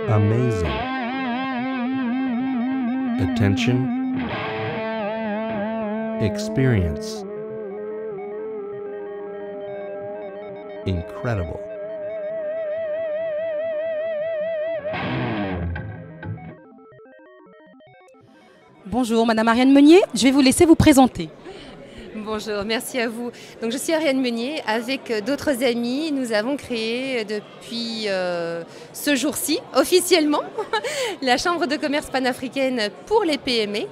Amazing. Attention. Experience. Incredible. Bonjour, Madame Ariane Meunier, je vais vous laisser vous présenter. Bonjour, merci à vous. Donc, je suis Ariane Meunier. Avec d'autres amis, nous avons créé depuis ce jour-ci, officiellement, la Chambre de commerce panafricaine pour les PME.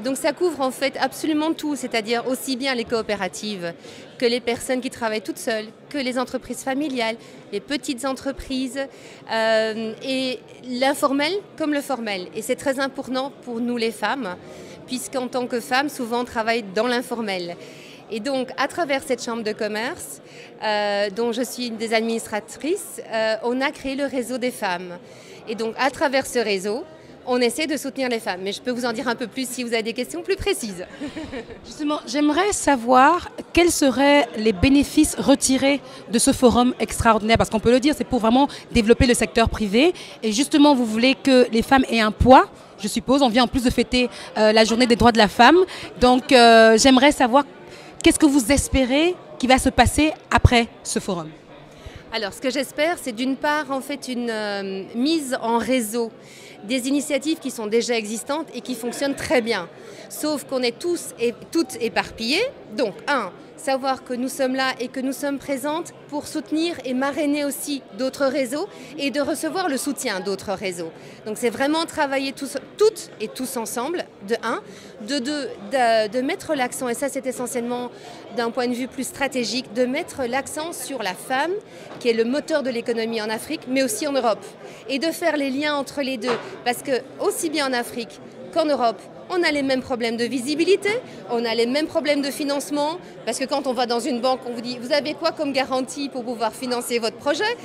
Donc ça couvre en fait absolument tout, c'est-à-dire aussi bien les coopératives que les personnes qui travaillent toutes seules, que les entreprises familiales, les petites entreprises et l'informel comme le formel. Et c'est très important pour nous les femmes, puisqu'en tant que femmes, souvent on travaille dans l'informel. Et donc à travers cette chambre de commerce, dont je suis une des administratrices, on a créé le réseau des femmes. Et donc à travers ce réseau, on essaie de soutenir les femmes, mais je peux vous en dire un peu plus si vous avez des questions plus précises. Justement, j'aimerais savoir quels seraient les bénéfices retirés de ce forum extraordinaire, parce qu'on peut le dire, c'est pour vraiment développer le secteur privé. Et justement, vous voulez que les femmes aient un poids, je suppose. On vient en plus de fêter la journée des droits de la femme. Donc, j'aimerais savoir qu'est-ce que vous espérez qui va se passer après ce forum. Alors, ce que j'espère, c'est d'une part, en fait, une mise en réseau des initiatives qui sont déjà existantes et qui fonctionnent très bien. Sauf qu'on est tous et toutes éparpillés. Donc, savoir que nous sommes là et que nous sommes présentes pour soutenir et marrainer aussi d'autres réseaux et de recevoir le soutien d'autres réseaux. Donc, c'est vraiment travailler toutes et tous ensemble, de un. De deux, de mettre l'accent, et ça c'est essentiellement d'un point de vue plus stratégique, de mettre l'accent sur la femme, qui est le moteur de l'économie en Afrique, mais aussi en Europe. Et de faire les liens entre les deux. Parce que, aussi bien en Afrique qu'en Europe, on a les mêmes problèmes de visibilité, on a les mêmes problèmes de financement, parce que quand on va dans une banque, on vous dit « vous avez quoi comme garantie pour pouvoir financer votre projet ?»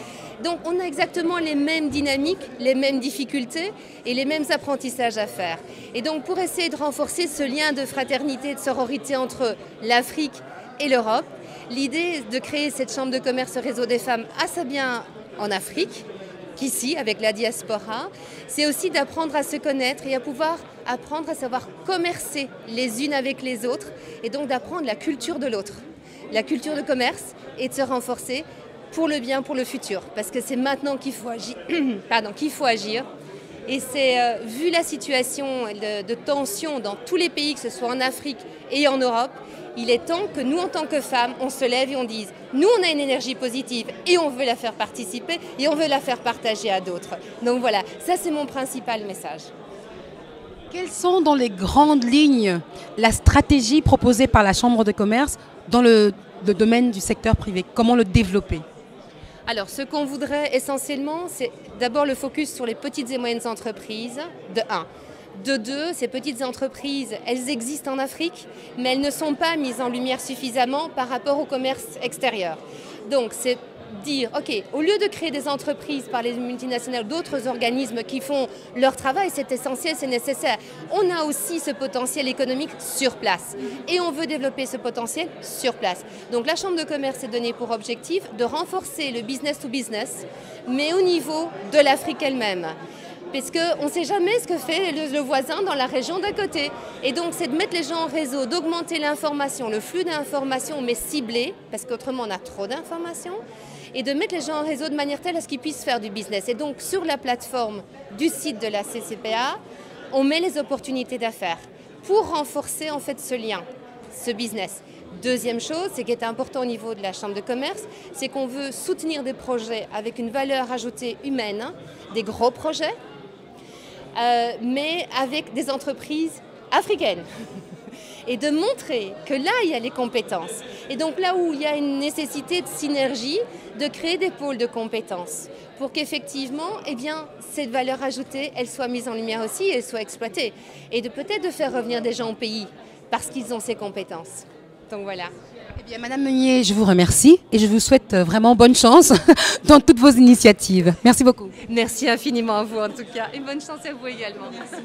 Donc on a exactement les mêmes dynamiques, les mêmes difficultés et les mêmes apprentissages à faire. Et donc pour essayer de renforcer ce lien de fraternité et de sororité entre l'Afrique et l'Europe, l'idée est de créer cette chambre de commerce réseau des femmes assez bien en Afrique, qu'ici, avec la diaspora, c'est aussi d'apprendre à se connaître et à pouvoir apprendre à savoir commercer les unes avec les autres et donc d'apprendre la culture de l'autre, la culture de commerce et de se renforcer pour le bien, pour le futur. Parce que c'est maintenant qu'il faut agir. Qu'il faut agir. Et c'est, vu la situation de tension dans tous les pays, que ce soit en Afrique et en Europe, il est temps que nous, en tant que femmes, on se lève et on dise « nous, on a une énergie positive et on veut la faire participer et on veut la faire partager à d'autres ». Donc voilà, ça c'est mon principal message. Quelles sont dans les grandes lignes la stratégie proposée par la Chambre de commerce dans le domaine du secteur privé? Comment le développer? Alors, ce qu'on voudrait essentiellement, c'est d'abord le focus sur les petites et moyennes entreprises, de 1. De 2, ces petites entreprises, elles existent en Afrique, mais elles ne sont pas mises en lumière suffisamment par rapport au commerce extérieur. Donc, c'est dire, ok, au lieu de créer des entreprises par les multinationales, d'autres organismes qui font leur travail, c'est essentiel, c'est nécessaire. On a aussi ce potentiel économique sur place et on veut développer ce potentiel sur place. Donc la Chambre de commerce est donnée pour objectif de renforcer le business to business, mais au niveau de l'Afrique elle-même. Parce qu'on ne sait jamais ce que fait le voisin dans la région d'à côté. Et donc, c'est de mettre les gens en réseau, d'augmenter l'information, le flux d'informations, mais ciblé, parce qu'autrement, on a trop d'informations, et de mettre les gens en réseau de manière telle à ce qu'ils puissent faire du business. Et donc, sur la plateforme du site de la CCPA, on met les opportunités d'affaires pour renforcer, en fait, ce lien, ce business. Deuxième chose, c'est qui est important au niveau de la Chambre de commerce, c'est qu'on veut soutenir des projets avec une valeur ajoutée humaine, des gros projets, mais avec des entreprises africaines. Et de montrer que là, il y a les compétences. Et donc là où il y a une nécessité de synergie, de créer des pôles de compétences pour qu'effectivement, eh bien, cette valeur ajoutée, elle soit mise en lumière aussi et elle soit exploitée. Et de peut-être de faire revenir des gens au pays parce qu'ils ont ces compétences. Donc voilà. Eh bien, Madame Meunier, je vous remercie et je vous souhaite vraiment bonne chance dans toutes vos initiatives. Merci beaucoup. Merci infiniment à vous en tout cas et bonne chance à vous également. Merci.